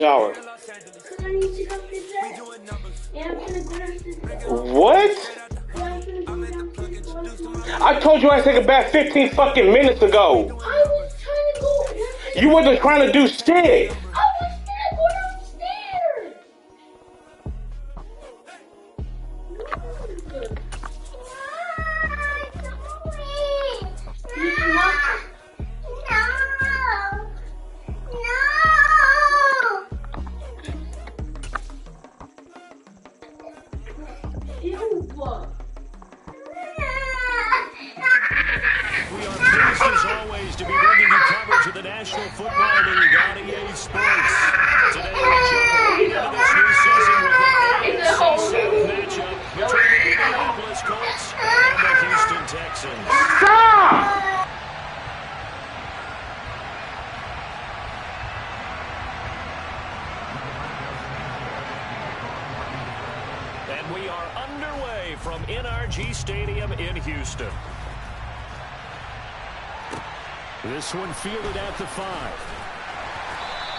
Shower. Because I need to go get dressed. And I'm gonna go downstairs. What? I'm gonna go downstairs. I told you I take a bath 15 fucking minutes ago. I was trying to go downstairs. You wasn't trying to do shit. I was gonna go downstairs. You cannot. Ew. We are pleased as always to be bringing you coverage of the National Football League on EA Sports. Today we jump right into this new season with an AFC South matchup between the Indianapolis Colts and the Houston Texans. Stop! And we are underway from NRG Stadium in Houston. This one fielded at the 5.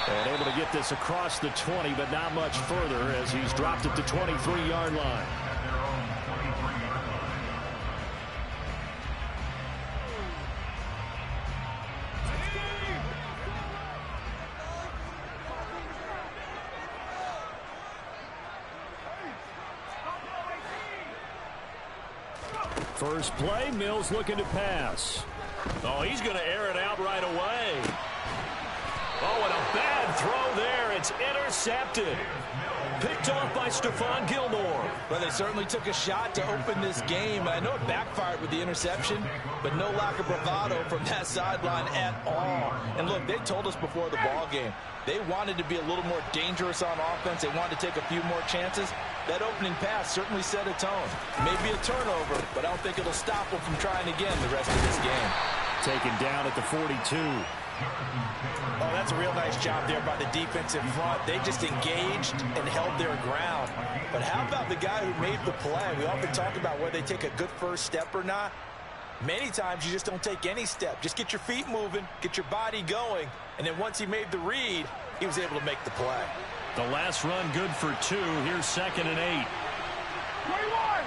And able to get this across the 20, but not much further as he's dropped at the 23-yard line. First play, Mills looking to pass. Oh, he's going to air it out right away. Oh, and a bad throw there. It's intercepted. Picked off by Stephon Gilmore. Well, they certainly took a shot to open this game. I know it backfired with the interception, but no lack of bravado from that sideline at all. And look, they told us before the ball game, they wanted to be a little more dangerous on offense. They wanted to take a few more chances. That opening pass certainly set a tone. Maybe a turnover, but I don't think it'll stop them from trying again the rest of this game. Taken down at the 42. Oh, that's a real nice job there by the defensive front. They just engaged and held their ground. But how about the guy who made the play? We often talk about whether they take a good first step or not. Many times you just don't take any step. Just get your feet moving, get your body going, and then once he made the read, he was able to make the play. The last run good for 2. Here's 2nd and 8. 21.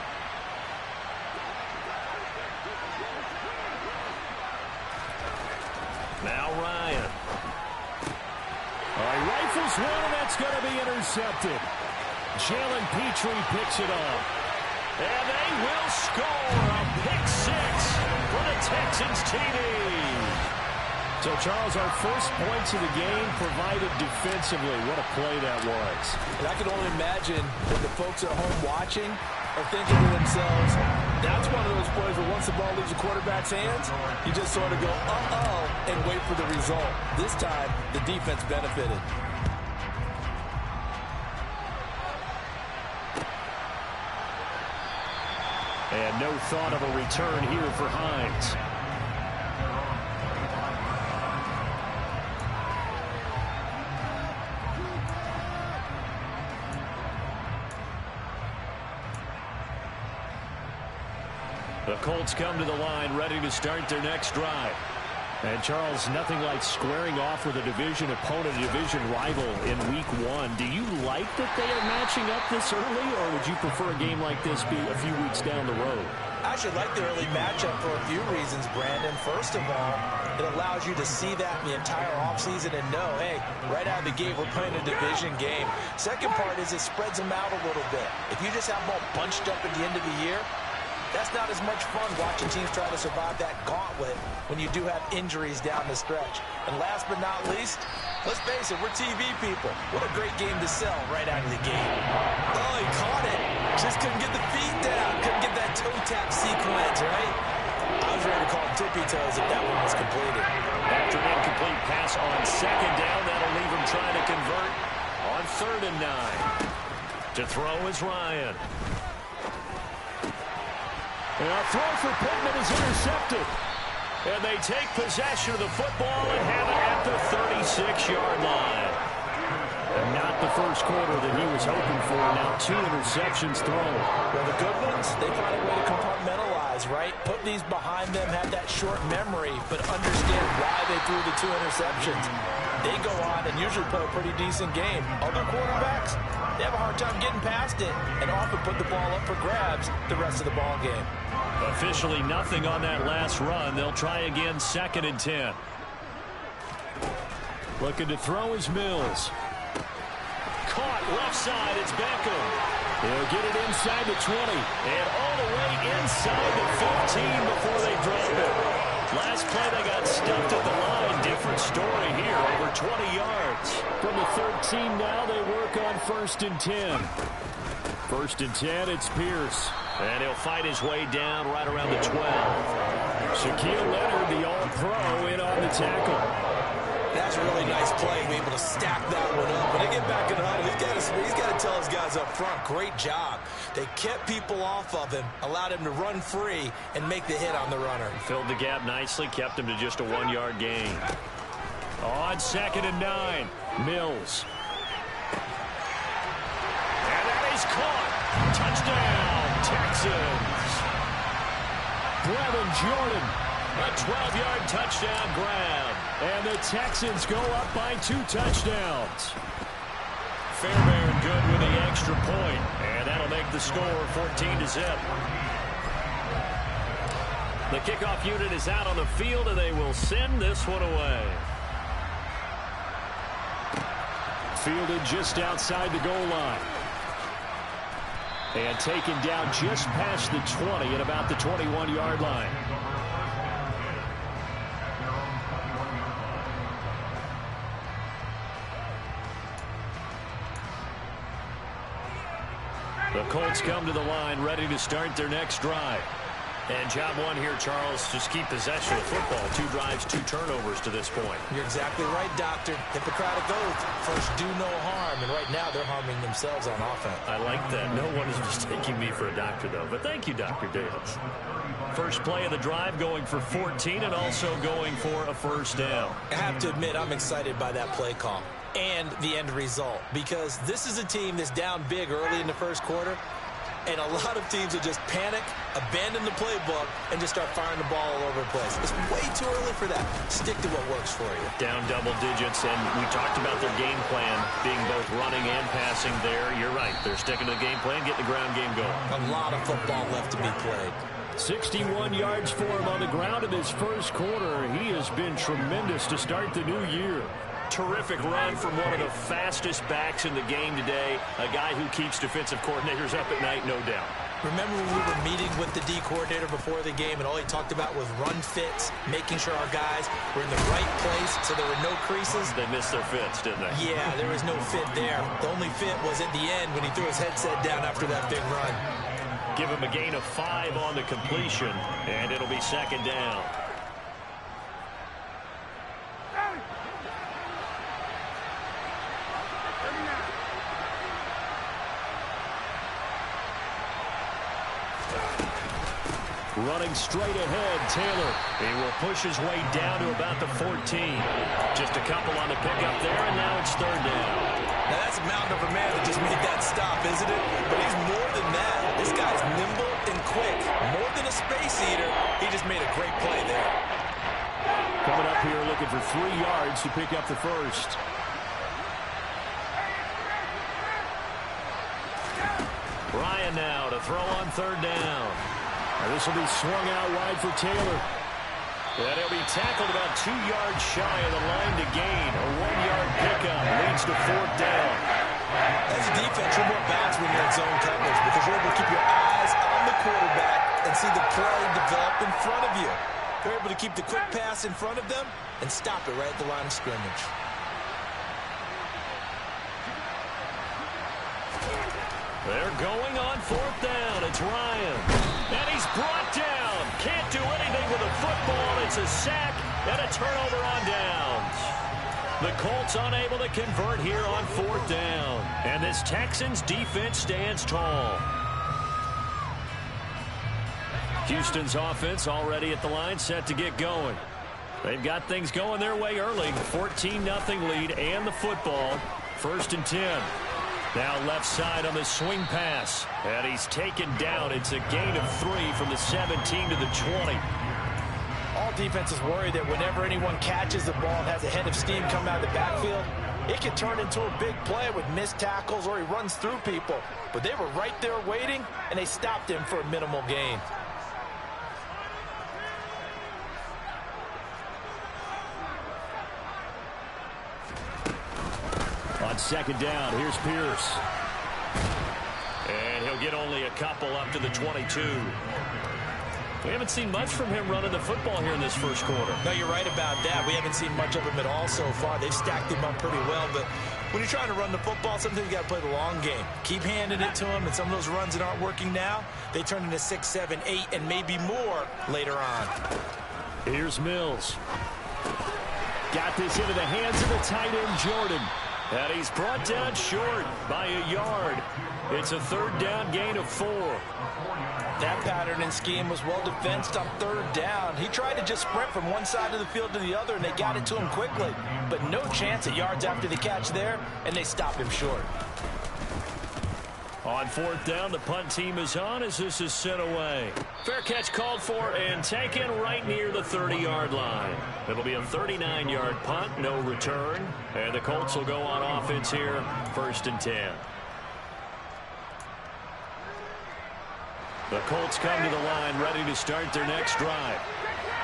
Now Ryan. He rifles one, and that's going to be intercepted. Jalen Petrie picks it up. And they will score a pick 6 for the Texans TD. So, Charles, our first points of the game provided defensively. What a play that was. And I can only imagine that the folks at home watching are thinking to themselves, that's one of those plays where once the ball leaves the quarterback's hands, you just sort of go, uh-oh, and wait for the result. This time, the defense benefited. And no thought of a return here for Hines. The Colts come to the line, ready to start their next drive. And, Charles, nothing like squaring off with a division opponent, a division rival in Week 1. Do you like that they are matching up this early, or would you prefer a game like this be a few weeks down the road? I actually like the early matchup for a few reasons, Brandon. First of all, it allows you to see that the entire offseason and know, hey, right out of the gate, we're playing a division game. Second part is it spreads them out a little bit. If you just have them all bunched up at the end of the year, that's not as much fun watching teams try to survive that gauntlet when you do have injuries down the stretch. And last but not least, let's face it, we're TV people. What a great game to sell right out of the gate. Oh, he caught it. Just couldn't get the feet down. Couldn't get that toe tap sequence, right? I was ready to call tippy toes if that one was completed. After an incomplete pass on 2nd down, that'll leave him trying to convert on 3rd and 9. To throw is Ryan. And a throw for Pittman is intercepted. And they take possession of the football and have it at the 36-yard line. And not the first quarter that he was hoping for. Now 2 interceptions thrown. Well, the good ones, they find a way to compartmentalize, right? Put these behind them, have that short memory, but understand why they threw the 2 interceptions. they go on and usually play a pretty decent game. Other quarterbacks, they have a hard time getting past it and often put the ball up for grabs the rest of the ball game. Officially nothing on that last run. They'll try again, 2nd and 10. Looking to throw is Mills. Caught left side, it's Beckham. He'll get it inside the 20 and all the way inside the 15 before they drop it. Last play they got stuffed at the line. Different story here, over 20 yards. From the 13 now they work on 1st and 10. 1st and 10, it's Pierce. And he'll fight his way down right around the 12. Shaquille Leonard, the All-Pro, in on the tackle. That's a really nice play, be able to stack that one up. When they get back in the huddle, he's got to tell his guys up front, great job. They kept people off of him, allowed him to run free, and make the hit on the runner. Filled the gap nicely, kept him to just a 1-yard gain. On 2nd and 9, Mills. And that is caught. Touchdown, Texans. Brevin Jordan, a 12-yard touchdown grab. And the Texans go up by 2 touchdowns. Fairbairn good with the extra point, and that'll make the score 14-0. The kickoff unit is out on the field, and they will send this one away. Fielded just outside the goal line. And taken down just past the 20 at about the 21-yard line. The Colts come to the line, ready to start their next drive. And job one here, Charles, just keep possession of football. 2 drives, 2 turnovers to this point. You're exactly right, Doctor. Hippocratic oath. First, do no harm. And right now, they're harming themselves on offense. I like that. No one is mistaking me for a doctor, though. But thank you, Dr. Dales. First play of the drive going for 14 and also going for a first down. I have to admit, I'm excited by that play call and the end result, because this is a team that's down big early in the first quarter, and a lot of teams will just panic, abandon the playbook, and just start firing the ball all over the place. It's way too early for that. Stick to what works for you. Down double digits, and we talked about their game plan being both running and passing there. You're right. They're sticking to the game plan, getting the ground game going. A lot of football left to be played. 61 yards for him on the ground in his first quarter. He has been tremendous to start the new year. Terrific run from one of the fastest backs in the game today. A guy who keeps defensive coordinators up at night, no doubt. Remember when we were meeting with the D coordinator before the game, and all he talked about was run fits, making sure our guys were in the right place so there were no creases? They missed their fits, didn't they? Yeah, there was no fit there. The only fit was at the end when he threw his headset down after that big run. Give him a gain of 5 on the completion, and it'll be 2nd down. Running straight ahead, Taylor. He will push his way down to about the 14. Just a couple on the pickup there, and now it's 3rd down. Now that's a mountain of a man that just made that stop, isn't it? But he's more than that. This guy's nimble and quick. More than a space eater, he just made a great play there. Coming up here looking for 3 yards to pick up the first. Ryan now to throw on 3rd down. And this will be swung out wide for Taylor. And he'll be tackled about 2 yards shy of the line to gain. A 1-yard pickup leads to 4th down. As a defense, you're more balanced when you're in zone coverage because you're able to keep your eyes on the quarterback and see the play develop in front of you. They're able to keep the quick pass in front of them and stop it right at the line of scrimmage. They're going on 4th down. It's Ryan. And he's brought down. Can't do anything with a football. It's a sack and a turnover on downs. The Colts unable to convert here on 4th down. And this Texans defense stands tall. Houston's offense already at the line, set to get going. They've got things going their way early. 14-0 lead and the football. 1st and 10. Now left side on the swing pass. And he's taken down. It's a gain of 3 from the 17 to the 20. All defense is worried that whenever anyone catches the ball and has a head of steam come out of the backfield, it can turn into a big play with missed tackles or he runs through people. But they were right there waiting, and they stopped him for a minimal gain. On second down, here's Pierce. And he'll get only a couple up to the 22. We haven't seen much from him running the football here in this first quarter. No, you're right about that. We haven't seen much of him at all so far. They've stacked him up pretty well, but when you're trying to run the football, sometimes you got to play the long game. Keep handing it to him, and some of those runs that aren't working now, they turn into 6, 7, 8, and maybe more later on. Here's Mills. Got this into the hands of the tight end, Jordan. And he's brought down short by a yard. It's a third down gain of 4. That pattern and scheme was well defensed on third down. He tried to just sprint from one side of the field to the other, and they got it to him quickly. But no chance at yards after the catch there, and they stopped him short. On fourth down, the punt team is on as this is sent away. Fair catch called for and taken right near the 30-yard line. It'll be a 39-yard punt, no return. And the Colts will go on offense here, 1st and 10. The Colts come to the line ready to start their next drive.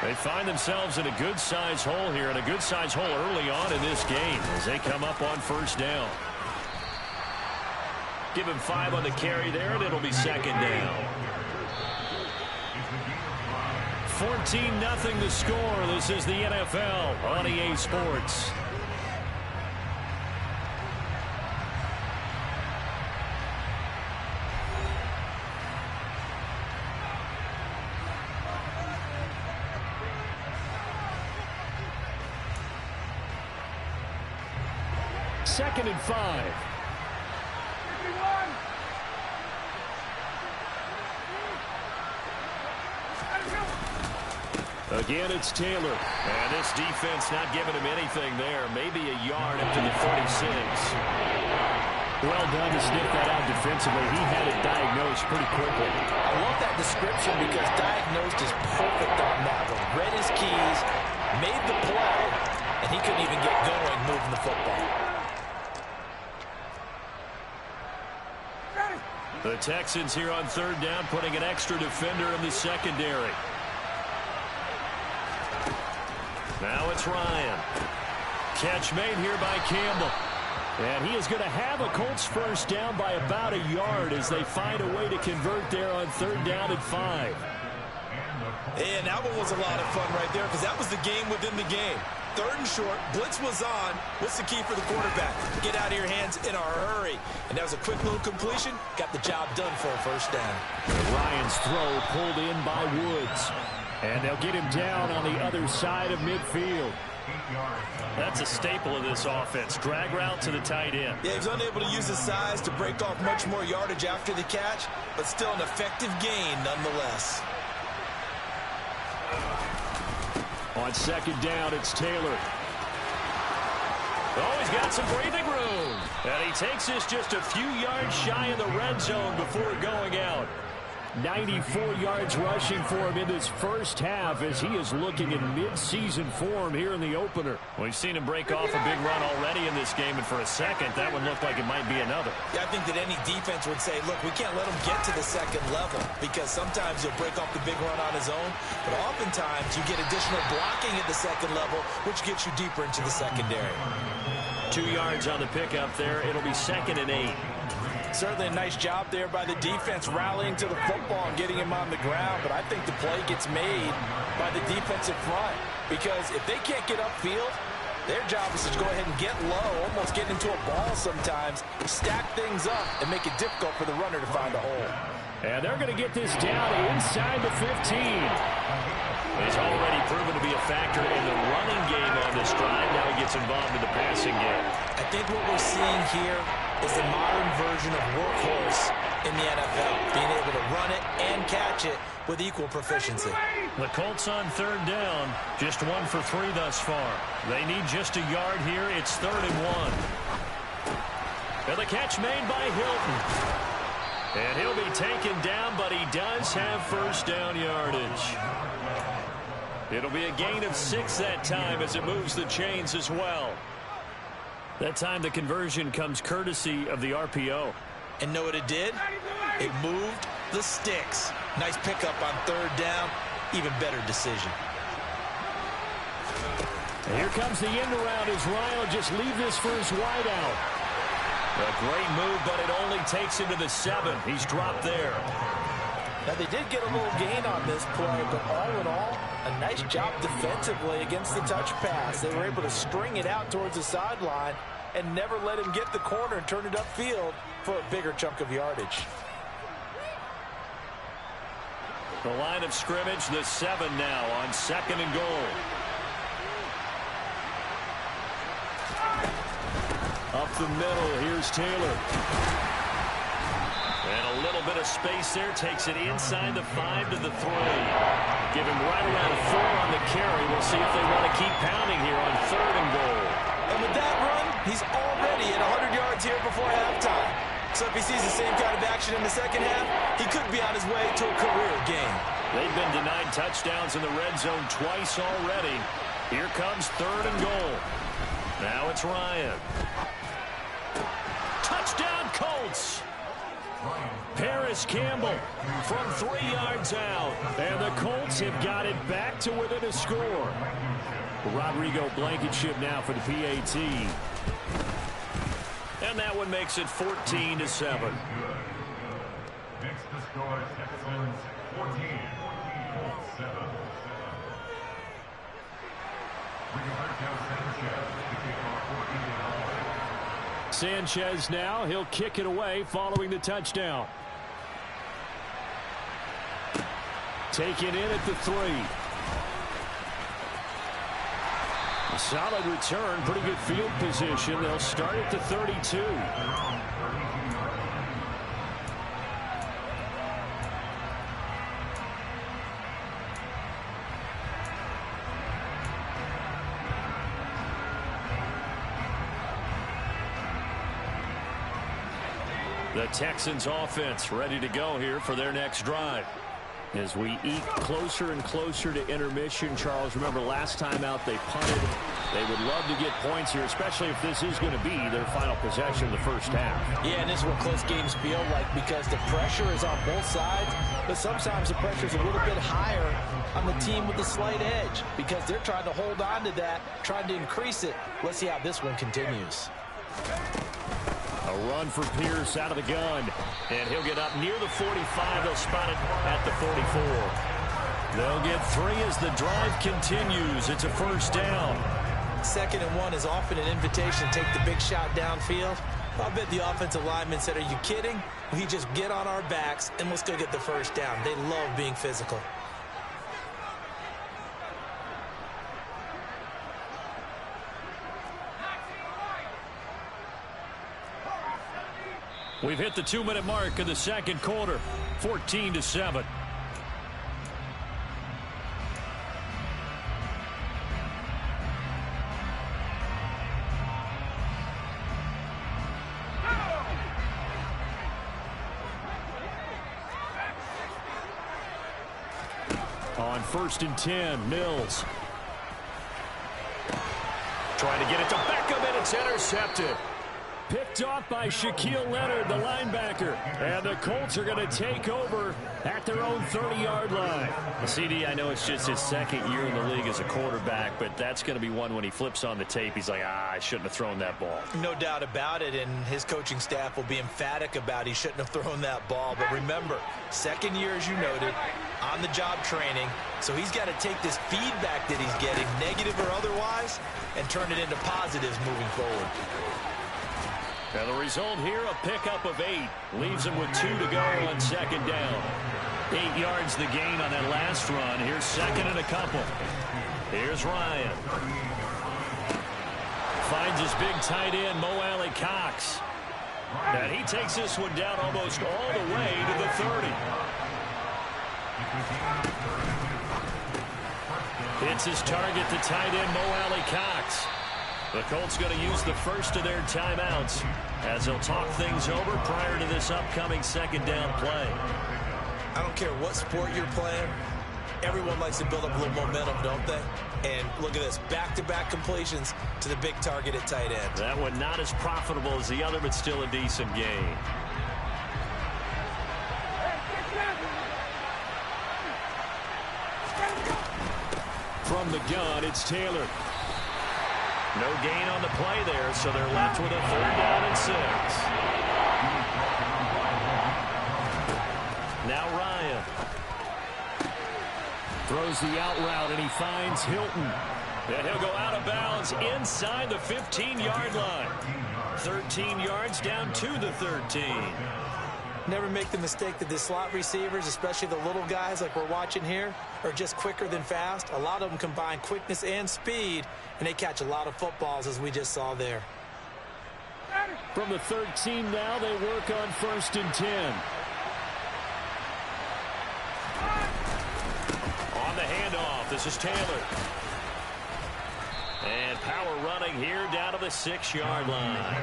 They find themselves in a good-sized hole here, and a good-sized hole early on in this game as they come up on 1st down. Give him 5 on the carry there, and it'll be 2nd down. 14-0 the score. This is the NFL on EA Sports. Second and 5. Again, it's Taylor. And this defense not giving him anything there. Maybe a yard up to the 46. Well done to sniff that out defensively. He had it diagnosed pretty quickly. I love that description because diagnosed is perfect on that one. Read his keys, made the play, and he couldn't even get going moving the football. The Texans here on third down putting an extra defender in the secondary. Now it's Ryan. Catch made here by Campbell. And he is going to have a Colts first down by about a yard as they find a way to convert there on third down at 5. And that one was a lot of fun right there because that was the game within the game. Third and short, blitz was on. What's the key for the quarterback? Get out of your hands in a hurry. And that was a quick little completion. Got the job done for a first down. And Ryan's throw pulled in by Woods. And they'll get him down on the other side of midfield. That's a staple of this offense. Drag route to the tight end. Yeah, he was unable to use his size to break off much more yardage after the catch, but still an effective gain nonetheless. On second down, it's Taylor. Oh, he's got some breathing room. And he takes this just a few yards shy of the red zone before going out. 94 yards rushing for him in this first half as he is looking in mid-season form here in the opener. We've seen him break off a big run already in this game, and for a second, that one looked like it might be another. Yeah, I think that any defense would say, look, we can't let him get to the second level because sometimes he'll break off the big run on his own, but oftentimes you get additional blocking at the second level, which gets you deeper into the secondary. 2 yards on the pickup there. It'll be 2nd and 8. Certainly a nice job there by the defense rallying to the football and getting him on the ground, but I think the play gets made by the defensive front because if they can't get upfield, their job is to go ahead and get low, almost get into a ball sometimes, stack things up, and make it difficult for the runner to find a hole. And they're going to get this down inside the 15. He's already proven to be a factor in the running game on this drive. Now he gets involved in the passing game. I think what we're seeing here is the modern version of workhorse in the NFL, being able to run it and catch it with equal proficiency. The Colts on third down, just 1 for 3 thus far. They need just a yard here. It's 3rd and 1. And the catch made by Hilton. And he'll be taken down, but he does have first down yardage. It'll be a gain of 6 that time as it moves the chains as well. That time the conversion comes courtesy of the RPO. And know what it did? It moved the sticks. Nice pickup on 3rd down. Even better decision. And here comes the end around as Ryan will just leave this for his wideout. A great move, but it only takes him to the 7. He's dropped there. Now, they did get a little gain on this play, but all in all, a nice job defensively against the touch pass. They were able to string it out towards the sideline and never let him get the corner and turn it upfield for a bigger chunk of yardage. The line of scrimmage, the 7 now on 2nd and goal. Up the middle, here's Taylor. And a little bit of space there, takes it inside the 5 to the 3. Give him right around 4 on the carry. We'll see if they want to keep pounding here on 3rd and goal. And with that run, he's already at 100 yards here before halftime. So if he sees the same kind of action in the second half, he could be on his way to a career game. They've been denied touchdowns in the red zone twice already. Here comes 3rd and goal. Now it's Ryan. Touchdown Colts! Paris Campbell from 3 yards out. And the Colts have got it back to within a score. Rodrigo Blankenship now for the PAT. And that one makes it 14-7. Next to score, Texans 14, Colts 7. Sanchez now, he'll kick it away following the touchdown. Take it in at the 3. A solid return, pretty good field position. They'll start at the 32. The Texans offense ready to go here for their next drive. As we eke closer and closer to intermission, Charles, remember last time out they punted. They would love to get points here, especially if this is going to be their final possession in the first half. Yeah, and this is what close games feel like because the pressure is on both sides, but sometimes the pressure is a little bit higher on the team with the slight edge because they're trying to hold on to that, trying to increase it. Let's see how this one continues. A run for Pierce out of the gun. And he'll get up near the 45. They'll spot it at the 44. They'll get 3 as the drive continues. It's a first down. 2nd and 1 is often an invitation to take the big shot downfield. I bet the offensive lineman said, are you kidding? We just get on our backs and let's go get the first down. They love being physical. We've hit the 2-minute mark of the second quarter, 14-7. On 1st and 10, Mills. Trying to get it to Beckham, and it's intercepted. Picked off by Shaquille Leonard, the linebacker. And the Colts are going to take over at their own 30-yard line. CD, I know it's just his 2nd year in the league as a quarterback, but that's going to be one when he flips on the tape. He's like, I shouldn't have thrown that ball. No doubt about it, and his coaching staff will be emphatic about he shouldn't have thrown that ball. But remember, 2nd year, as you noted, on-the-job training. So he's got to take this feedback that he's getting, negative or otherwise, and turn it into positives moving forward. And the result here, a pickup of 8. Leaves him with 2 to go on 2nd down. 8 yards the gain on that last run. Here's 2nd and a couple. Here's Ryan. Finds his big tight end, Mo Alley Cox. And he takes this one down almost all the way to the 30. It's his target, the tight end, Mo Alley Cox. The Colts going to use the first of their timeouts as they'll talk things over prior to this upcoming 2nd down play. I don't care what sport you're playing, everyone likes to build up a little momentum, don't they? And look at this, back-to-back completions to the big target at tight end. That one not as profitable as the other, but still a decent gain. From the gun, it's Taylor. No gain on the play there, so they're left with a 3rd down and 6. Now Ryan. Throws the out route, and he finds Hilton. And he'll go out of bounds inside the 15-yard line. 13 yards down to the 13. Never make the mistake that the slot receivers, especially the little guys like we're watching here, are just quicker than fast. A lot of them combine quickness and speed, and they catch a lot of footballs, as we just saw there. From the 13 now, they work on 1st and 10. On the handoff, this is Taylor. And power running here down to the 6-yard line.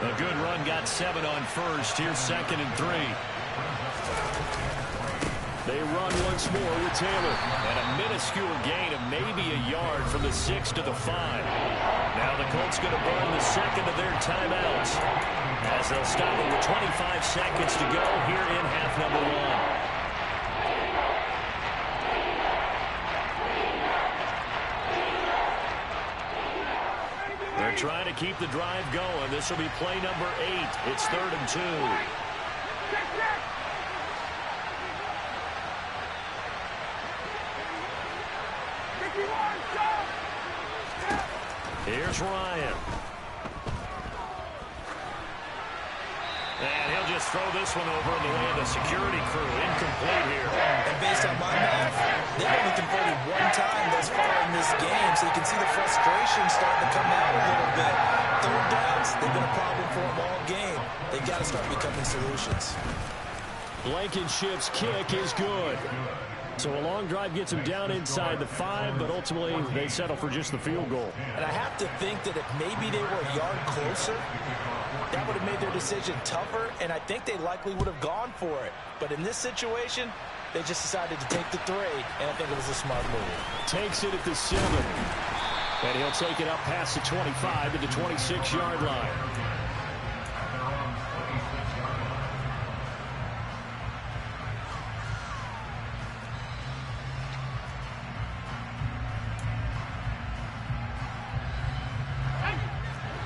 A good run, got 7 on 1st. Here's 2nd and 3. They run once more with Taylor. And a minuscule gain of maybe a yard from the 6 to the 5. Now the Colts going to burn the 2nd of their timeouts, as they'll stop it with 25 seconds to go here in half number 1. They're trying to keep the drive going. This will be play number 8. It's 3rd and 2. Here's Ryan. And he'll just throw this one over in the way of the security crew. Incomplete here. And based on my math, they've only converted 1 time thus far in this game, so you can see the frustration starting to come out a little bit. 3rd downs, they've been a problem for them all game. They've got to start becoming solutions. Blankenship's kick is good. So a long drive gets them down inside the 5, but ultimately they settle for just the field goal. And I have to think that if maybe they were a yard closer, that would have made their decision tougher, and I think they likely would have gone for it. But in this situation, they just decided to take the 3, and I think it was a smart move. Takes it at the 7. And he'll take it up past the 25 to the 26-yard line.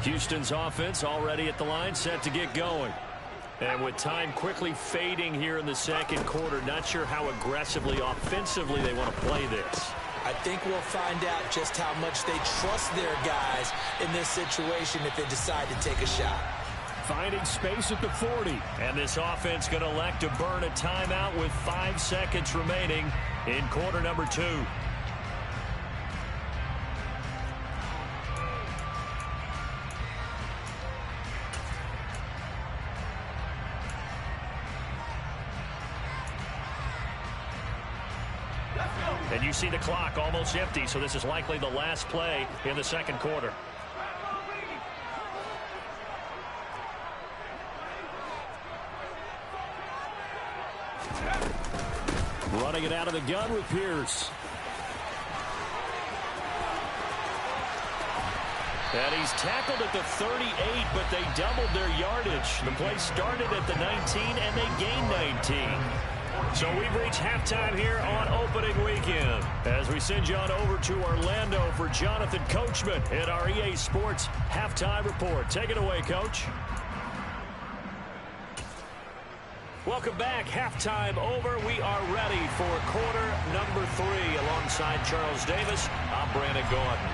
Houston's offense already at the line, set to get going. And with time quickly fading here in the 2nd quarter, not sure how aggressively, offensively they want to play this. I think we'll find out just how much they trust their guys in this situation if they decide to take a shot. Finding space at the 40. And this offense going to elect to burn a timeout with 5 seconds remaining in quarter number 2. And you see the clock almost empty, so this is likely the last play in the 2nd quarter. Running it out of the gun with Pierce. And he's tackled at the 38, but they doubled their yardage. The play started at the 19, and they gained 19. So we've reached halftime here on opening weekend, as we send you on over to Orlando for Jonathan Coachman at our EA Sports Halftime Report. Take it away, Coach. Welcome back. Halftime over. We are ready for quarter number 3. Alongside Charles Davis, I'm Brandon Gordon.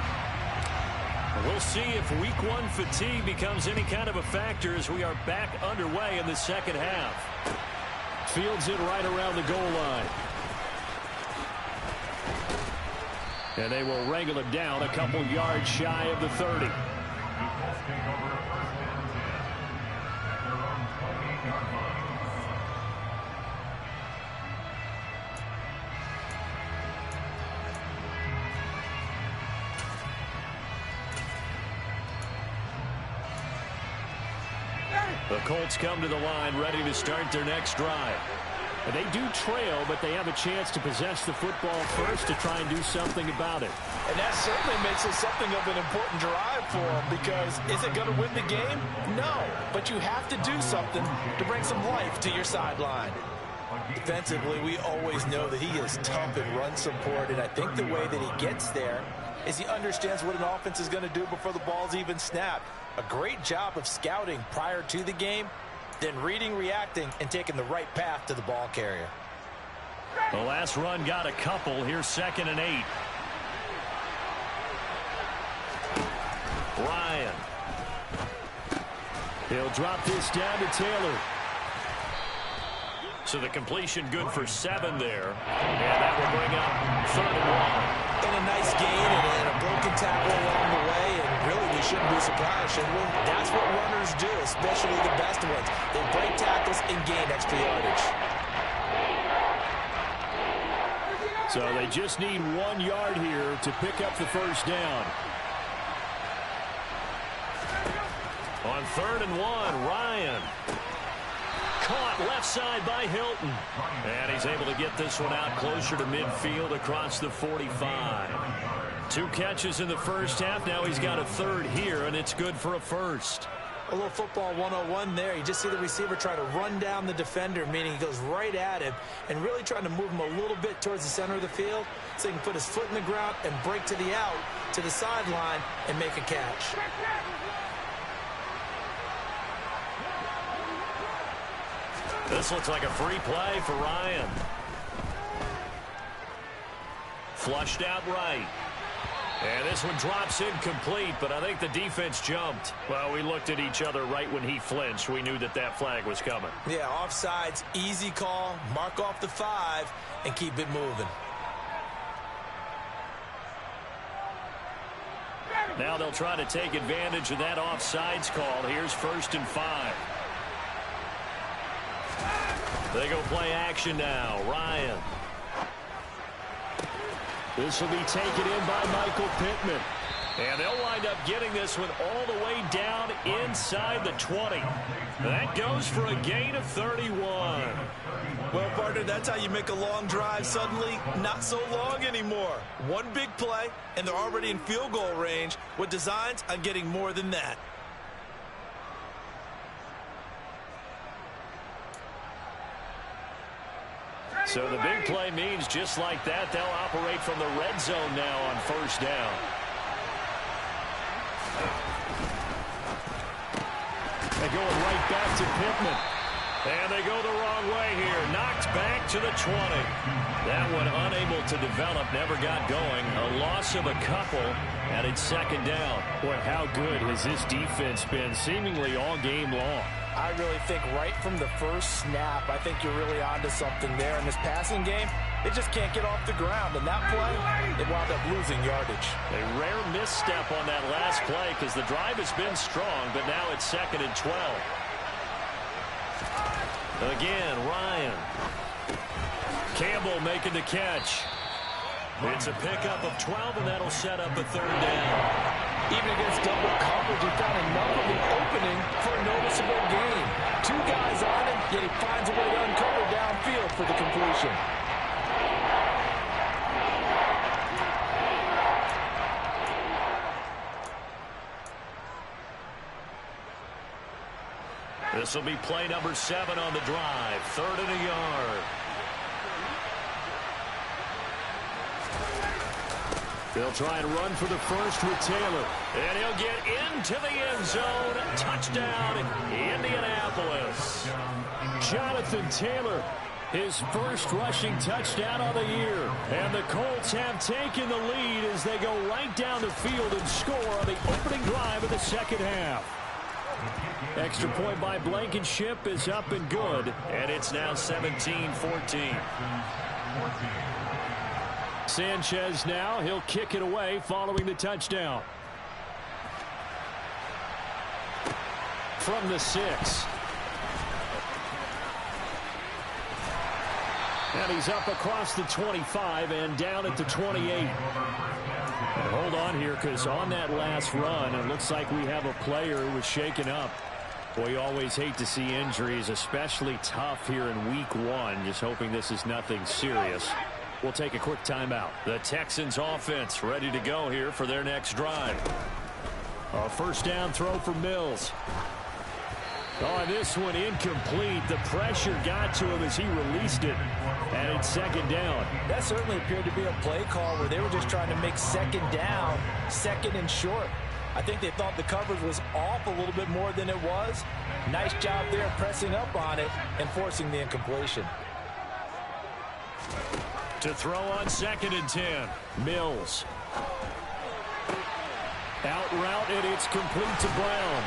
We'll see if week 1 fatigue becomes any kind of a factor as we are back underway in the 2nd half. Fields it right around the goal line. And they will wrangle it down a couple yards shy of the 30. The Colts come to the line ready to start their next drive. And they do trail, but they have a chance to possess the football first to try and do something about it. And that certainly makes it something of an important drive for them, because is it going to win the game? No, but you have to do something to bring some life to your sideline. Defensively, we always know that he is tough in run support, and I think the way that he gets there is he understands what an offense is going to do before the ball's even snapped. A great job of scouting prior to the game, then reading, reacting, and taking the right path to the ball carrier. The last run got a couple. Here's 2nd and 8. Ryan. He'll drop this down to Taylor. So the completion good for 7 there. And that will bring up 3rd and 1. And a nice gain and a broken tackle along the way, and really we shouldn't be surprised, should we? That's what runners do, especially the best ones. They break tackles and gain extra yardage. So they just need 1 yard here to pick up the first down. On 3rd and 1, Ryan. Caught left side by Hilton. And he's able to get this one out closer to midfield across the 45. 2 catches in the first half. Now he's got a 3rd here, and it's good for a first. A little football 101 there. You just see the receiver try to run down the defender, meaning he goes right at him and really trying to move him a little bit towards the center of the field so he can put his foot in the ground and break to the out, to the sideline, and make a catch. This looks like a free play for Ryan. Flushed out right. And this one drops incomplete, but I think the defense jumped. Well, we looked at each other right when he flinched. We knew that that flag was coming. Yeah, offsides, easy call, mark off the 5, and keep it moving. Now they'll try to take advantage of that offsides call. Here's 1st and 5. They go play action now. Ryan. This will be taken in by Michael Pittman. And they'll wind up getting this one all the way down inside the 20. That goes for a gain of 31. Well, partner, that's how you make a long drive suddenly not so long anymore. One big play, and they're already in field goal range with designs on getting more than that. So the big play means just like that, they'll operate from the red zone now on 1st down. They're going right back to Pittman. And they go the wrong way here. Knocked back to the 20. That one unable to develop, never got going. A loss of a couple, and it's 2nd down. Boy, how good has this defense been seemingly all game long? I really think right from the first snap, I think you're really onto something there. In this passing game, it just can't get off the ground. And that play, it wound up losing yardage. A rare misstep on that last play because the drive has been strong, but now it's 2nd and 12. Again, Ryan. Campbell making the catch. It's a pickup of 12, and that'll set up a 3rd down. Even against double coverage, he found enough of an opening for a noticeable gain. 2 guys on him, yet he finds a way to uncover downfield for the completion. This will be play number 7 on the drive. 3rd and a yard. They'll try and run for the first with Taylor. And he'll get into the end zone. Touchdown, Indianapolis. Jonathan Taylor, his first rushing touchdown of the year. And the Colts have taken the lead as they go right down the field and score on the opening drive of the 2nd half. Extra point by Blankenship is up and good. And it's now 17-14. Sanchez now, he'll kick it away following the touchdown. From the 6. And he's up across the 25 and down at the 28. And hold on here, because on that last run, it looks like we have a player who was shaken up. We always hate to see injuries, especially tough here in week 1. Just hoping this is nothing serious. We'll take a quick timeout. The Texans offense ready to go here for their next drive. A first down throw for Mills. Oh, this one incomplete. The pressure got to him as he released it. And it's second down. That certainly appeared to be a play call where they were just trying to make second down, second and short. I think they thought the coverage was off a little bit more than it was. Nice job there pressing up on it and forcing the incompletion. To throw on 2nd and 10. Mills. Out route, and it's complete to Brown.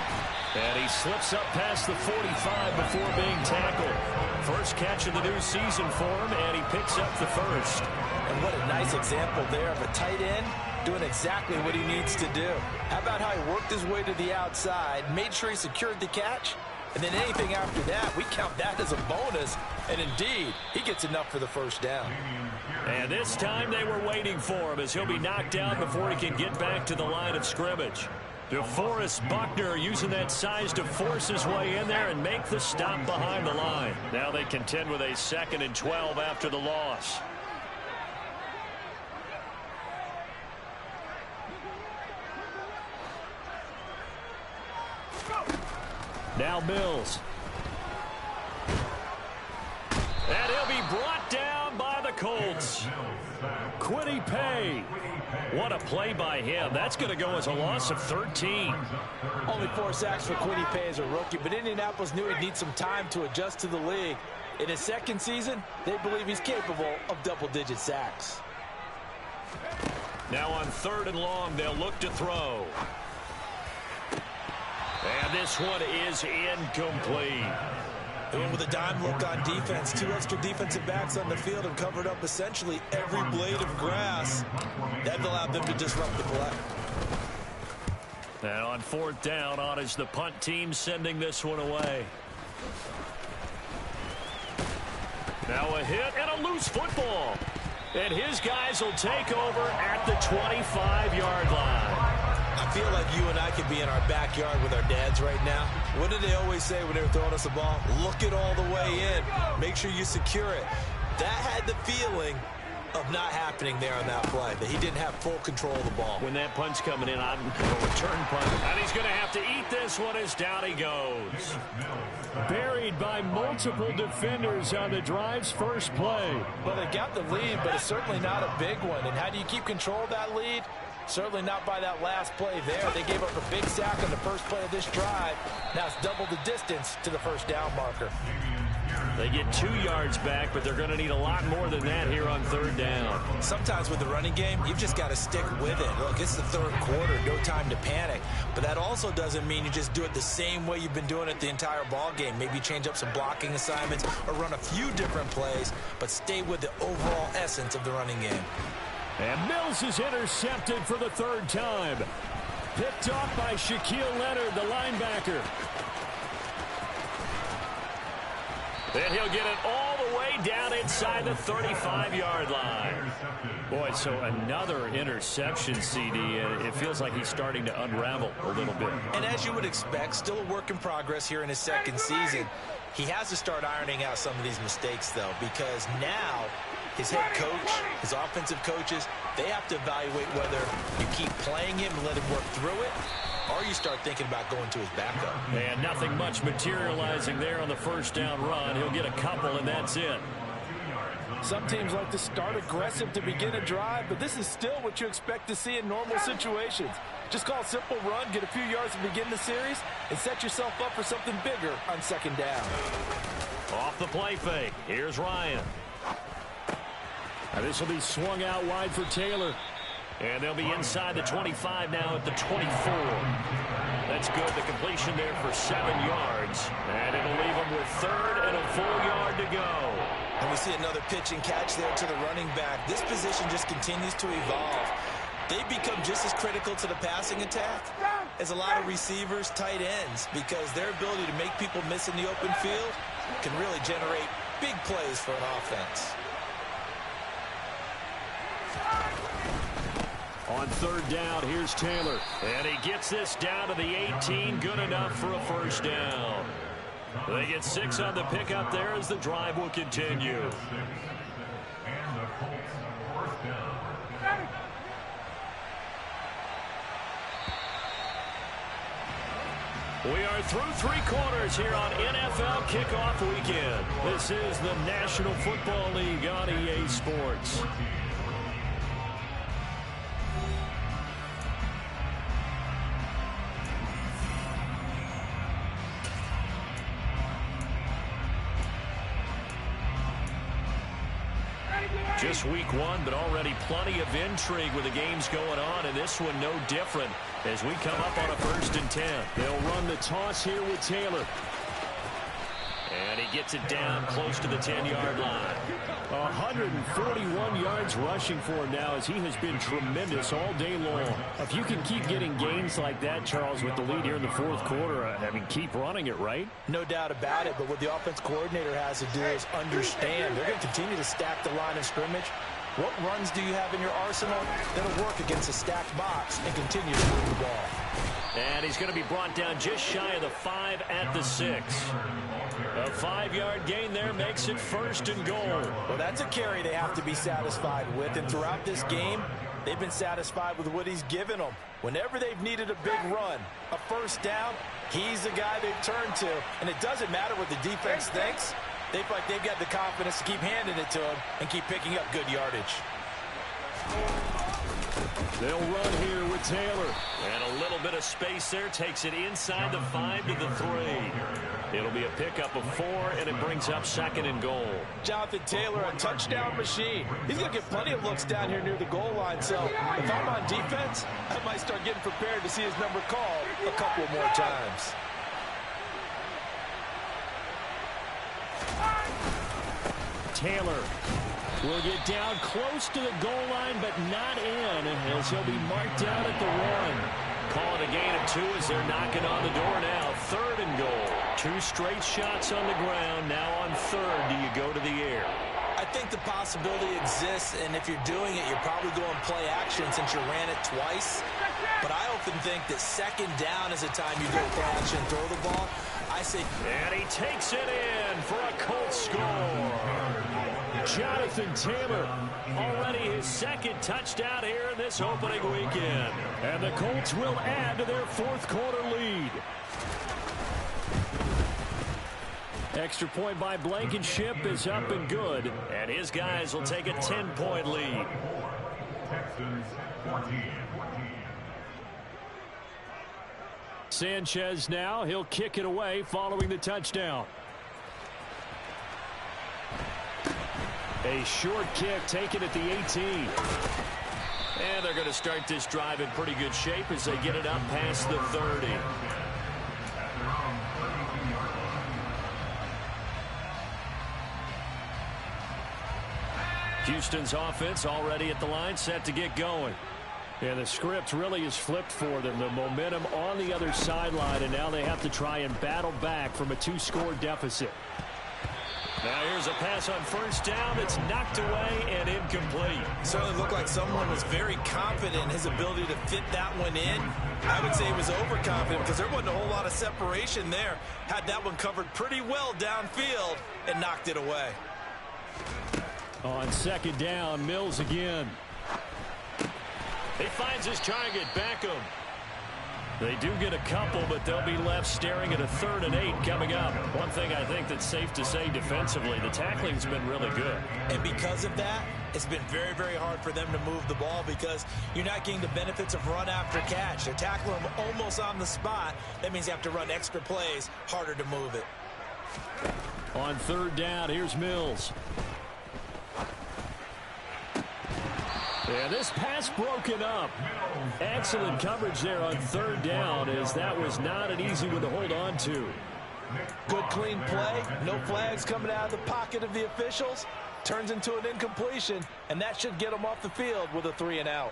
And he slips up past the 45 before being tackled. First catch of the new season for him, and he picks up the first. And what a nice example there of a tight end doing exactly what he needs to do. How about how he worked his way to the outside, made sure he secured the catch, and then anything after that, we count that as a bonus. And indeed, he gets enough for the first down. And this time they were waiting for him as he'll be knocked down before he can get back to the line of scrimmage. DeForest Buckner using that size to force his way in there and make the stop behind the line. Now they contend with a 2nd and 12 after the loss. Now Mills. And he'll be brought down by the Colts. Kwity Paye. What a play by him. That's going to go as a loss of 13. Only 4 sacks for Kwity Paye as a rookie, but Indianapolis knew he'd need some time to adjust to the league. In his second season, they believe he's capable of double-digit sacks. Now on 3rd and long, they'll look to throw. And this one is incomplete. They went with a dime look on defense. 2 extra defensive backs on the field and covered up essentially every blade of grass. That allowed them to disrupt the play. And on 4th down, on is the punt team sending this one away. Now a hit and a loose football. And his guys will take over at the 25-yard line. I feel like you and I could be in our backyard with our dads right now. What did they always say when they were throwing us the ball? Look it all the way in. Make sure you secure it. That had the feeling of not happening there on that play, that he didn't have full control of the ball. When that punt's coming in, I'm a return punt. And he's going to have to eat this one as down he goes. Buried by multiple defenders on the drive's first play. Well, they got the lead, but it's certainly not a big one. And how do you keep control of that lead? Certainly not by that last play there. They gave up a big sack on the first play of this drive. Now it's double the distance to the first down marker. They get 2 yards back, but they're going to need a lot more than that here on 3rd down. Sometimes with the running game, you've just got to stick with it. Look, it's the 3rd quarter, no time to panic. But that also doesn't mean you just do it the same way you've been doing it the entire ball game. Maybe change up some blocking assignments or run a few different plays, but stay with the overall essence of the running game. And Mills is intercepted for the 3rd time. Picked off by Shaquille Leonard, the linebacker. Then he'll get it all the way down inside the 35-yard line. Boy, so another interception, CD, and it feels like he's starting to unravel a little bit. And as you would expect, still a work in progress here in his second season. He has to start ironing out some of these mistakes, though, because now his head coach, his offensive coaches, they have to evaluate whether you keep playing him and let him work through it, or you start thinking about going to his backup. And nothing much materializing there on the first down run. He'll get a couple, and that's it. Some teams like to start aggressive to begin a drive, but this is still what you expect to see in normal situations. Just call a simple run, get a few yards to begin the series, and set yourself up for something bigger on 2nd down. Off the play fake. Here's Ryan. Now this will be swung out wide for Taylor. And they'll be inside the 25 now at the 24. That's good. The completion there for 7 yards. And it'll leave them with 3rd and a full yard to go. And we see another pitch and catch there to the running back. This position just continues to evolve. They become just as critical to the passing attack as a lot of receivers, tight ends, because their ability to make people miss in the open field can really generate big plays for an offense. On third down, here's Taylor. And he gets this down to the 18. Good enough for a first down. They get 6 on the pickup there as the drive will continue. And the Colts first down. We are through 3 quarters here on NFL Kickoff Weekend. This is the National Football League on EA Sports. Just week 1, but already plenty of intrigue with the games going on, and this one no different as we come up on a 1st and 10. They'll run the toss here with Taylor. And he gets it down close to the 10-yard line. 141 yards rushing for him now as he has been tremendous all day long. If you can keep getting gains like that, Charles, with the lead here in the 4th quarter, I mean, keep running it, right? No doubt about it, but what the offense coordinator has to do is understand they're going to continue to stack the line of scrimmage. What runs do you have in your arsenal that'll work against a stacked box and continue to move the ball? And he's going to be brought down just shy of the 5 at the 6. A 5-yard gain there makes it 1st and goal. Well, that's a carry they have to be satisfied with, and throughout this game, they've been satisfied with what he's given them. Whenever they've needed a big run, a first down, he's the guy they've turned to, and it doesn't matter what the defense thinks. They feel like they've got the confidence to keep handing it to him and keep picking up good yardage. They'll run here with Taylor. And a little bit of space there takes it inside the 5 to the 3. It'll be a pickup of 4, and it brings up 2nd and goal. Jonathan Taylor, a touchdown machine. He's going to get plenty of looks down here near the goal line. So if I'm on defense, I might start getting prepared to see his number called a couple more times. Taylor will get down close to the goal line, but not in, as he'll be marked down at the 1. Calling a gain of 2 as they're knocking on the door now. 3rd and goal. 2 straight shots on the ground. Now on 3rd, do you go to the air? I think the possibility exists, and if you're doing it, you're probably going play action since you ran it twice. But I often think that 2nd down is the time you go play action and throw the ball. I say, and he takes it in for a Colts score. Jonathan Taylor, already his 2nd touchdown here in this opening weekend. And the Colts will add to their 4th quarter lead. Extra point by Blankenship is up and good. And his guys will take a 10-point lead. Texans 14. Sanchez now, he'll kick it away following the touchdown. A short kick taken at the 18. And they're going to start this drive in pretty good shape as they get it up past the 30. Houston's offense already at the line, set to get going. And the script really is flipped for them. The momentum on the other sideline, and now they have to try and battle back from a 2-score deficit. Now here's a pass on 1st down. It's knocked away and incomplete. Certainly looked like someone was very confident in his ability to fit that one in. I would say he was overconfident because there wasn't a whole lot of separation there. Had that one covered pretty well downfield and knocked it away. On 2nd down, Mills again. He finds his target, Beckham. They do get a couple, but they'll be left staring at a 3rd and 8 coming up. One thing I think that's safe to say defensively, the tackling's been really good. And because of that, it's been very, very hard for them to move the ball because you're not getting the benefits of run after catch. They're tackling them almost on the spot. That means you have to run extra plays, harder to move it. On 3rd down, here's Mills. And this pass broken up. Excellent coverage there on 3rd down, as that was not an easy one to hold on to. Good clean play. No flags coming out of the pocket of the officials. Turns into an incompletion, and that should get them off the field with a 3 and out.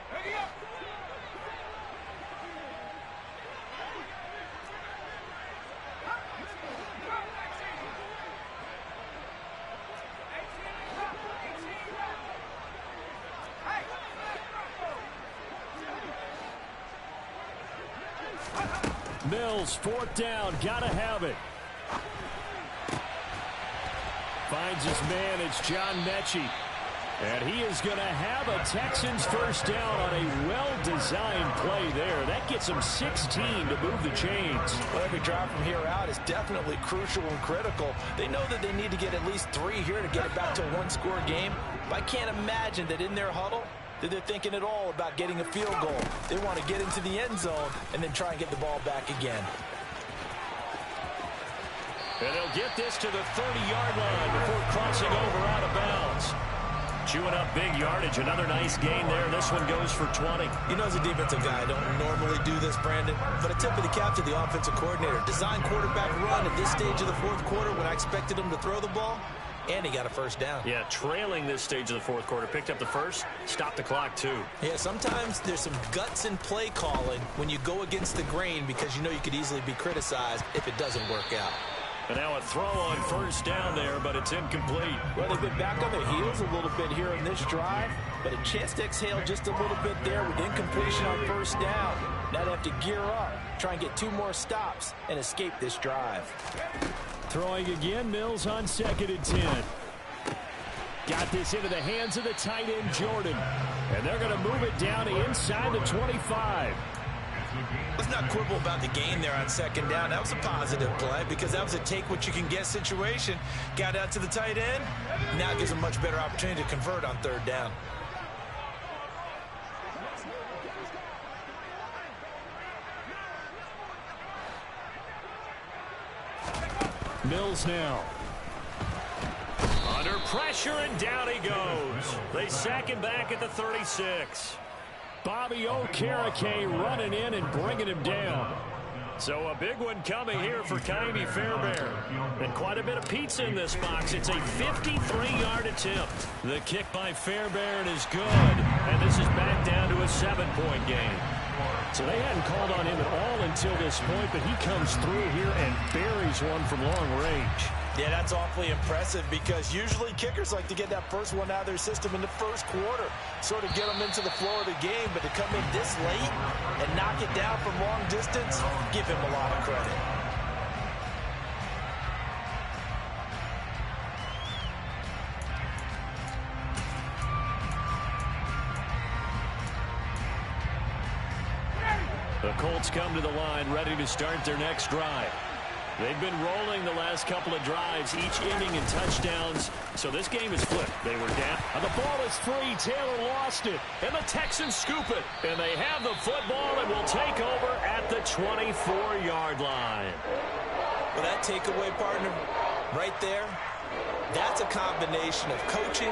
Mills, fourth down, gotta have it. Finds his man, it's John Mechie. And he is going to have a Texans first down on a well-designed play there. That gets them 16 to move the chains. Well, every drive from here out is definitely crucial and critical. They know that they need to get at least 3 here to get it back to a one-score game. But I can't imagine that in their huddle that they're thinking at all about getting a field goal. They want to get into the end zone and then try and get the ball back again. And they'll get this to the 30-yard line before crossing over out of bounds. Chewing up big yardage. Another nice gain there. This one goes for 20. You know, as a defensive guy, I don't normally do this, Brandon, but a tip of the cap to the offensive coordinator. Design quarterback run at this stage of the fourth quarter when I expected him to throw the ball, and he got a first down. Yeah, trailing this stage of the fourth quarter. Picked up the first, stopped the clock too. Yeah, sometimes there's some guts in play calling when you go against the grain because you know you could easily be criticized if it doesn't work out. And now a throw on first down there, but it's incomplete. Well, they've been back on their heels a little bit here in this drive, but a chance to exhale just a little bit there with incompletion on first down. Now they have to gear up, try and get 2 more stops, and escape this drive. Throwing again, Mills on 2nd and 10. Got this into the hands of the tight end, Jordan. And they're going to move it down to inside the 25. Let's not quibble about the gain there on 2nd down. That was a positive play because that was a take-what-you-can-get situation. Got out to the tight end. Now it gives a much better opportunity to convert on 3rd down. Mills now. Under pressure, and down he goes. They sack him back at the 36. Bobby Okereke running in and bringing him down. So a big one coming here for Kaimi Fairbairn. And quite a bit of pizza in this box. It's a 53-yard attempt. The kick by Fairbairn is good. And this is back down to a 7-point game. So they hadn't called on him at all until this point, but he comes through here and buries one from long range. Yeah, that's awfully impressive because usually kickers like to get that first one out of their system in the first quarter, sort of get them into the flow of the game, but to come in this late and knock it down from long distance, give him a lot of credit. The Colts come to the line, ready to start their next drive. They've been rolling the last couple of drives, each ending in touchdowns. So this game is flipped. They were down. And the ball is free. Taylor lost it. And the Texans scoop it. And they have the football and will take over at the 24-yard line. Well, that takeaway, partner, right there, that's a combination of coaching,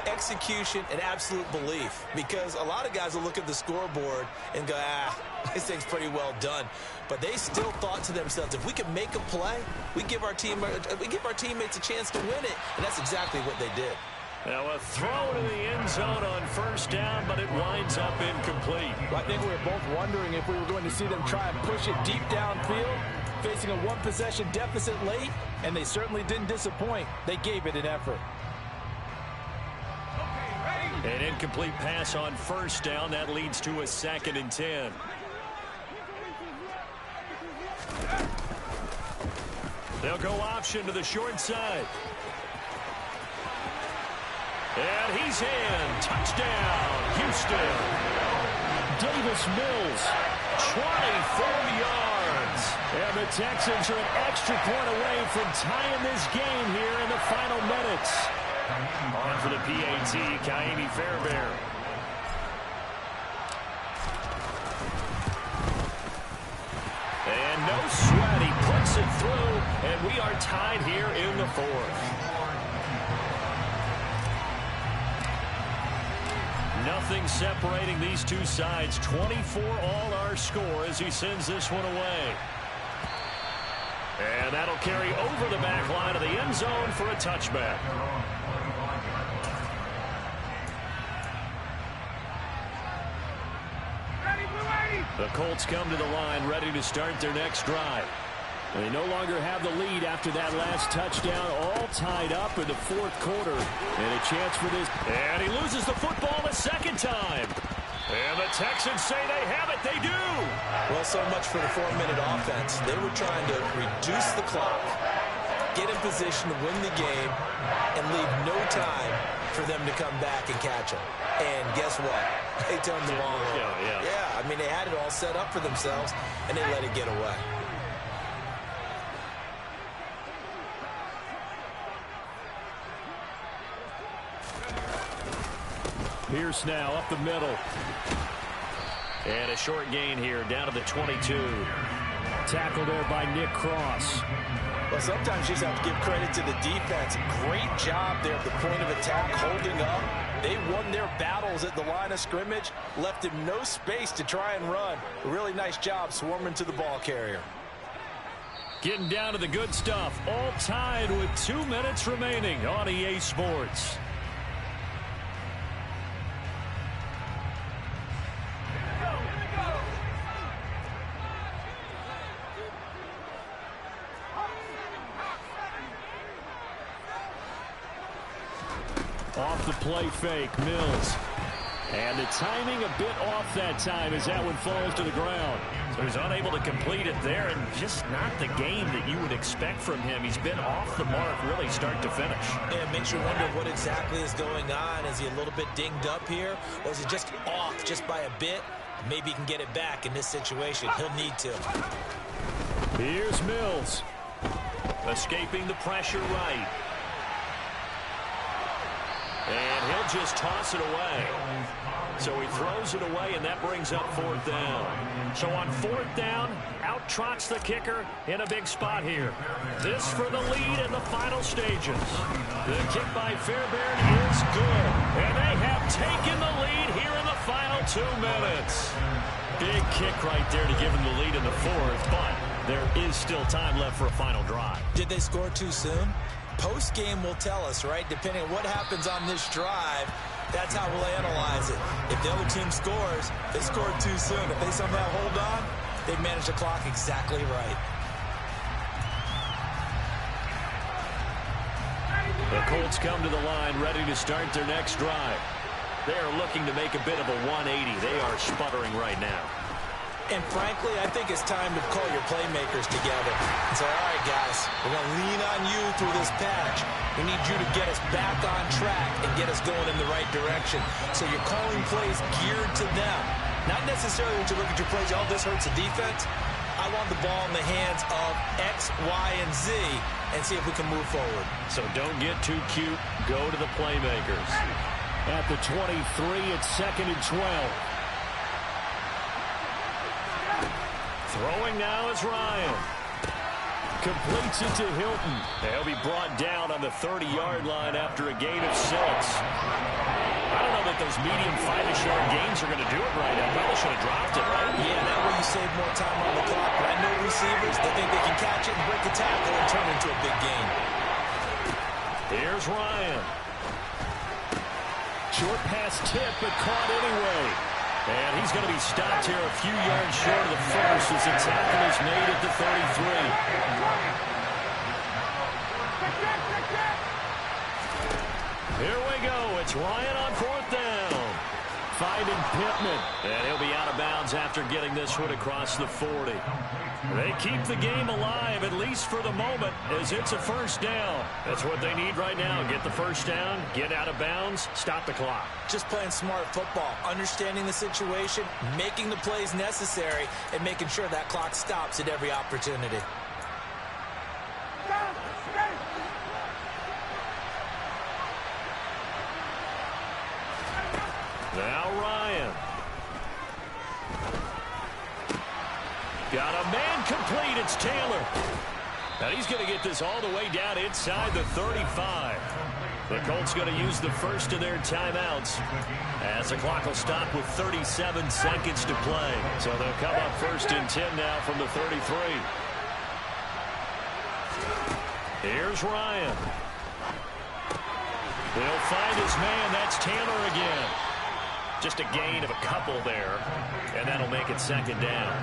execution, and absolute belief. Because a lot of guys will look at the scoreboard and go, this thing's pretty well done. But they still thought to themselves, if we can make a play, we give our teammates a chance to win it. And that's exactly what they did. Now a throw to the end zone on first down, but it winds up incomplete. Well, I think we were both wondering if we were going to see them try and push it deep downfield, facing a one-possession deficit late, and they certainly didn't disappoint. They gave it an effort. An incomplete pass on first down. That leads to a 2nd and 10. They'll go option to the short side. And he's in. Touchdown, Houston. Davis Mills, 24 yards. And the Texans are an extra point away from tying this game here in the final minutes. On for the PAT, Kaimi Fairbairn. And no sweat, he puts it through, and we are tied here in the 4th. Nothing separating these two sides. 24 all our score as he sends this one away. And that'll carry over the back line of the end zone for a touchback. The Colts come to the line ready to start their next drive. They no longer have the lead after that last touchdown, all tied up in the 4th quarter. And a chance for this. And he loses the football a second time. And the Texans say they have it. They do. Well, so much for the 4-minute offense. They were trying to reduce the clock, get in position to win the game, and leave no time for them to come back and catch them. And guess what? They turned the ball over. Yeah, I mean, they had it all set up for themselves, and they let it get away. Pierce now up the middle. And a short gain here down to the 22. Tackle there by Nick Cross. Well, sometimes you just have to give credit to the defense. Great job there at the point of attack, holding up. They won their battles at the line of scrimmage, left him no space to try and run. A really nice job swarming to the ball carrier. Getting down to the good stuff. All tied with 2 minutes remaining on EA Sports. Off the play fake, Mills. And the timing a bit off that time as that one falls to the ground. So he's unable to complete it there, and just not the game that you would expect from him. He's been off the mark really start to finish. Yeah, it makes you wonder what exactly is going on. Is he a little bit dinged up here, or is he just off just by a bit? Maybe he can get it back in this situation. He'll need to. Here's Mills. Escaping the pressure right. And he'll just toss it away. So he throws it away, and that brings up 4th down. So on 4th down, out trots the kicker in a big spot here. This for the lead in the final stages. The kick by Fairbairn is good. And they have taken the lead here in the final 2 minutes. Big kick right there to give them the lead in the 4th, but there is still time left for a final drive. Did they score too soon? Post-game will tell us, right? Depending on what happens on this drive, that's how we'll analyze it. If the other team scores, they scored too soon. If they somehow hold on, they manage the clock exactly right. The Colts come to the line ready to start their next drive. They are looking to make a bit of a 180. They are sputtering right now. And frankly, I think it's time to call your playmakers together and say, all right, guys, we're going to lean on you through this patch. We need you to get us back on track and get us going in the right direction. So you're calling plays geared to them. Not necessarily when you look at your plays, oh, this hurts the defense. I want the ball in the hands of X, Y, and Z and see if we can move forward. So don't get too cute. Go to the playmakers. At the 23, it's 2nd and 12. Throwing now is Ryan. Completes it to Hilton. He'll be brought down on the 30-yard line after a gain of 6. I don't know that those medium 5-ish yard gains are going to do it right now. Probably should have dropped it, right? Yeah, that way you save more time on the clock. But I know receivers, they think they can catch it and break a tackle and turn it into a big gain. Here's Ryan. Short pass tip, but caught anyway. And he's going to be stopped here a few yards short of the first as the tackle is made at the 33. Here we go. It's Ryan on 4th down. Finding Pittman. And he'll be out of bounds after getting this one across the 40. They keep the game alive, at least for the moment, as it's a 1st down. That's what they need right now. Get the 1st down, get out of bounds, stop the clock. Just playing smart football, understanding the situation, making the plays necessary, and making sure that clock stops at every opportunity. Now Ryan. Got a man complete. It's Taylor. And he's going to get this all the way down inside the 35. The Colts going to use the first of their timeouts as the clock will stop with 37 seconds to play. So they'll come up 1st and 10 now from the 33. Here's Ryan. He'll find his man. That's Taylor again. Just a gain of a couple there, and that'll make it 2nd down.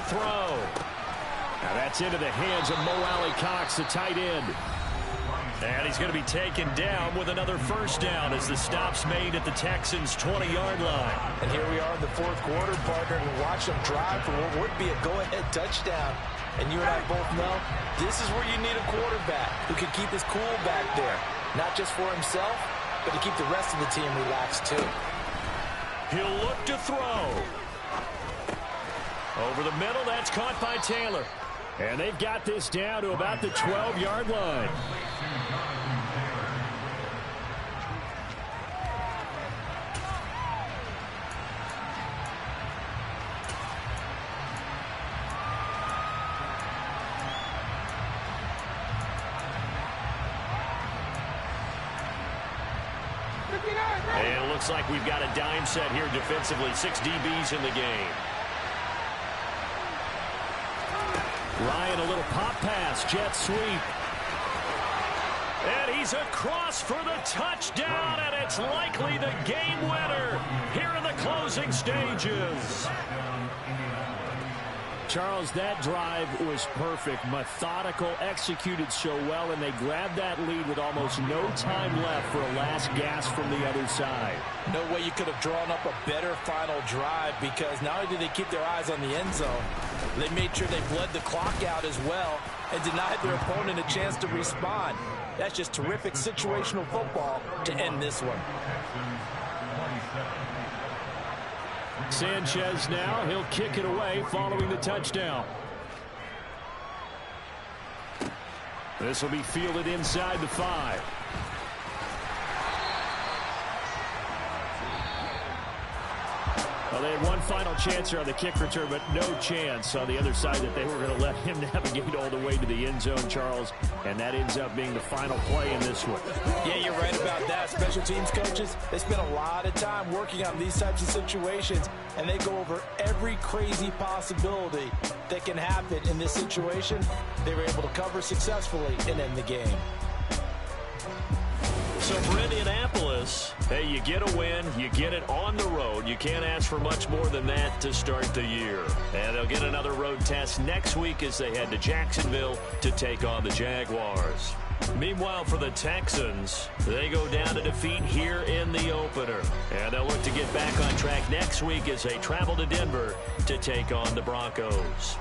throw. Now that's into the hands of Mo Alley-Cox, the tight end. And he's going to be taken down with another first down as the stop's made at the Texans' 20-yard line. And here we are in the fourth quarter, partner, and watch them drive for what would be a go-ahead touchdown. And you and I both know this is where you need a quarterback who can keep his cool back there. Not just for himself, but to keep the rest of the team relaxed too. He'll look to throw. Over the middle, that's caught by Taylor. And they've got this down to about the 12-yard line. And it looks like we've got a dime set here defensively. 6 DBs in the game. Ryan, a little pop pass, jet sweep. And he's across for the touchdown, and it's likely the game winner here in the closing stages. Charles, that drive was perfect, methodical, executed so well, and they grabbed that lead with almost no time left for a last gasp from the other side. No way you could have drawn up a better final drive, because not only did they keep their eyes on the end zone, they made sure they bled the clock out as well and denied their opponent a chance to respond. That's just terrific situational football to end this one. Sanchez now, he'll kick it away following the touchdown. This will be fielded inside the 5. Well, they had one final chance here on the kick return, but no chance on the other side that they were going to let him navigate all the way to the end zone, Charles. And that ends up being the final play in this one. Yeah, you're right about that. Special teams coaches, they spend a lot of time working on these types of situations, and they go over every crazy possibility that can happen in this situation. They were able to cover successfully and end the game. So for Indianapolis, hey, you get a win, you get it on the road. You can't ask for much more than that to start the year. And they'll get another road test next week as they head to Jacksonville to take on the Jaguars. Meanwhile, for the Texans, they go down to defeat here in the opener. And they'll look to get back on track next week as they travel to Denver to take on the Broncos.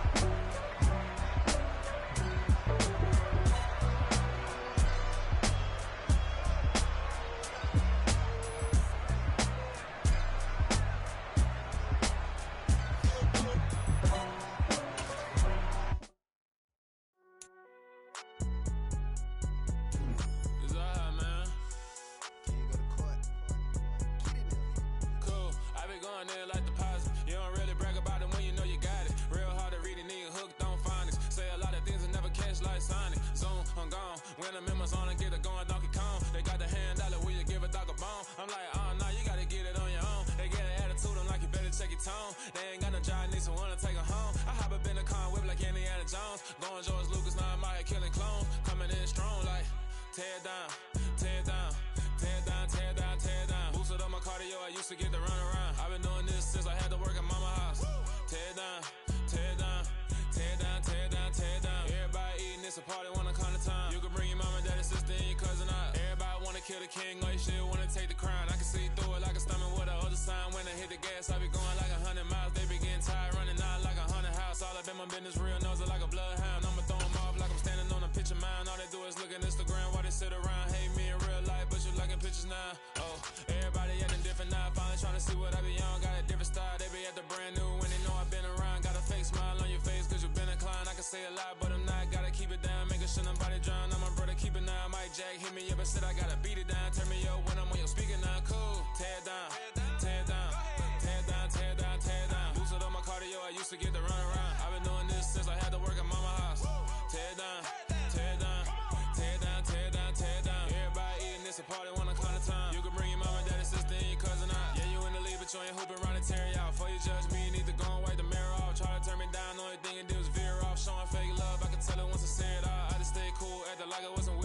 Like I wasn't